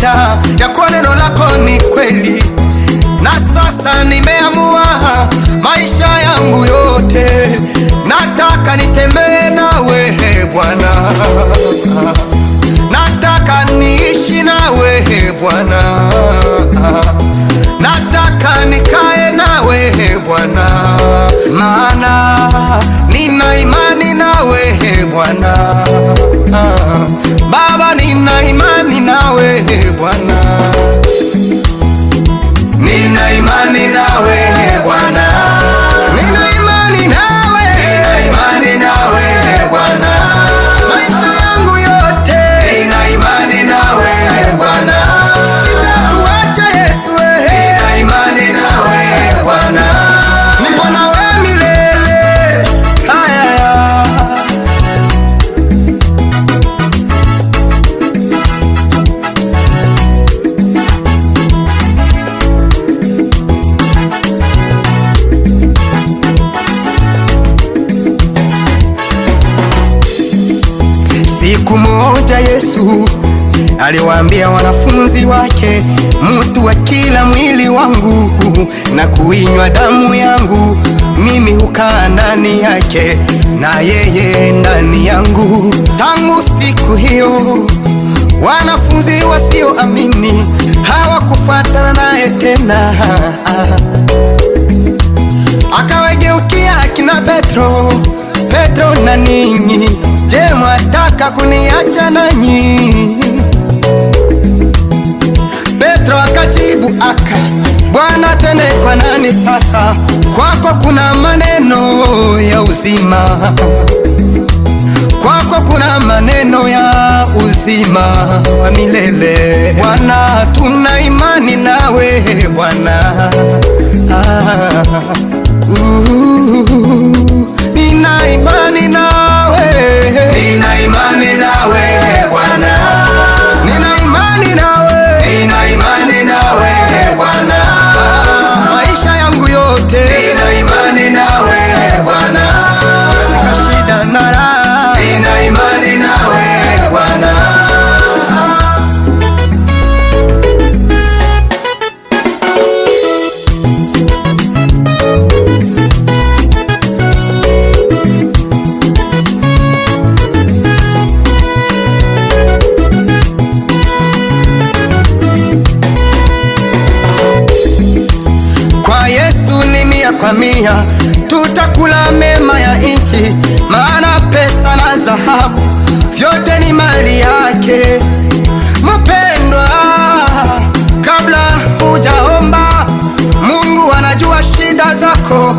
ushuhuda ya kuwa neno lako ni kweli, na sasa nimeamua maisha yangu yote nataka nitembee nawe Bwana, nataka niishi nawe Bwana, nataka nikae nawe Bwana, maana nina imani nawe Bwana. Baba, nina imani nawe Bwana, nina imani nawe Bwana, nina imani nawe, nina imani nawe Bwana, maisha yangu yote nina imani nawe Bwana, sitakuacha Yesu, nina imani nawe Bwana, nipo nawe milele. Siku moja Yesu aliwaambia wanafunzi wake, mtu wa kila mwili wangu na kuinywa damu yangu, mimi hukaa ndani yake na yeye ndani yangu. Tangu siku hiyo wanafunzi wasioamini hawakufuatana naye tena. Akawageukia akina Petro, Petro na ninyi, je, mwataka kuniacha nanyi? Petro akajibu Bwana, twende kwa nani sasa? Kwako kuna maneno ya uzima, kwako kuna maneno ya uzima wa milele. Bwana, tuna imani nawe Bwana. Nina imani nawe, nina imani nawe Bwana, nina imani nawe, nina imani nawe Bwana, maisha yangu yote nina imani nawe Bwana, katika shida na raha nina imani nawe Bwana. Kwa mia tutakula mema ya nchi, maana pesa na dhahabu vyote ni mali yake. Mpendwa, kabla hujaomba, Mungu anajua shida zako,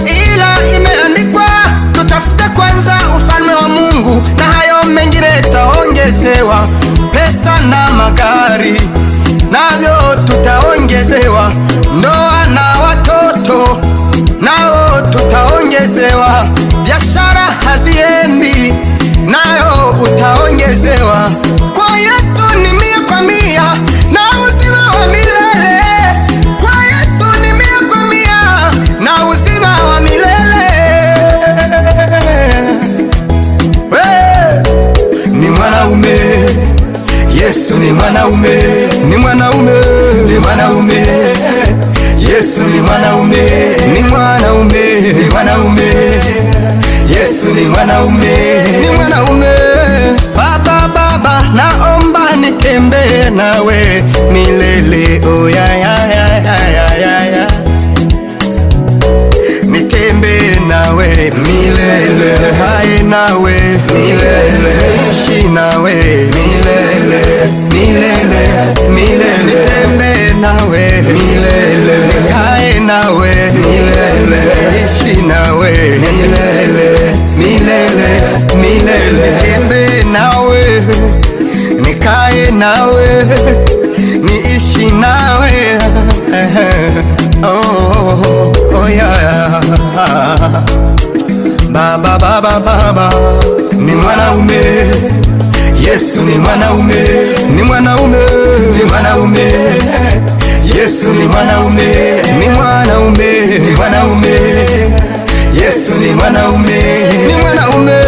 ila imeandikwa tutafute kwanza ufalme wa Mungu na hayo mengine tutaongezewa. Pesa na magari navyo tutaongezewa, ndoa na watoto nao tutaongezewa, biashara haziendi nayo utaongezewa. Kwa Yesu ni 100 kwa 100 na uzima wa milele. Kwa Yesu ni 100 kwa 100 na uzima wa milele. Ni mwanaume Yesu, ni mwanaume, ni mwanaume, ni mwanaume Yesu, ni mwanaume, ni mwanaume, ni mwanaume Yesu, ni mwanaume, ni mwanaume. Baba, Baba, naomba nitembee nawe milele. Oh ya ya ya ya ya ya, nitembee nawe milele, hai nawe milele, ishi nawe milele, milele, milele, nitembee nawe milele, nikae nawe milele, ishi nawe milele, milele, milele, nitembee nawe, nikae nawe, niishi nawe. Oh, oh yeah. Baba, Baba, Baba, ni mwanaume Yesu, ni mwanaume, ni mwanaume, ni mwanaume Yesu, ni mwanaume, ni mwanaume, ni mwanaume Yesu, ni mwanaume, ni mwanaume.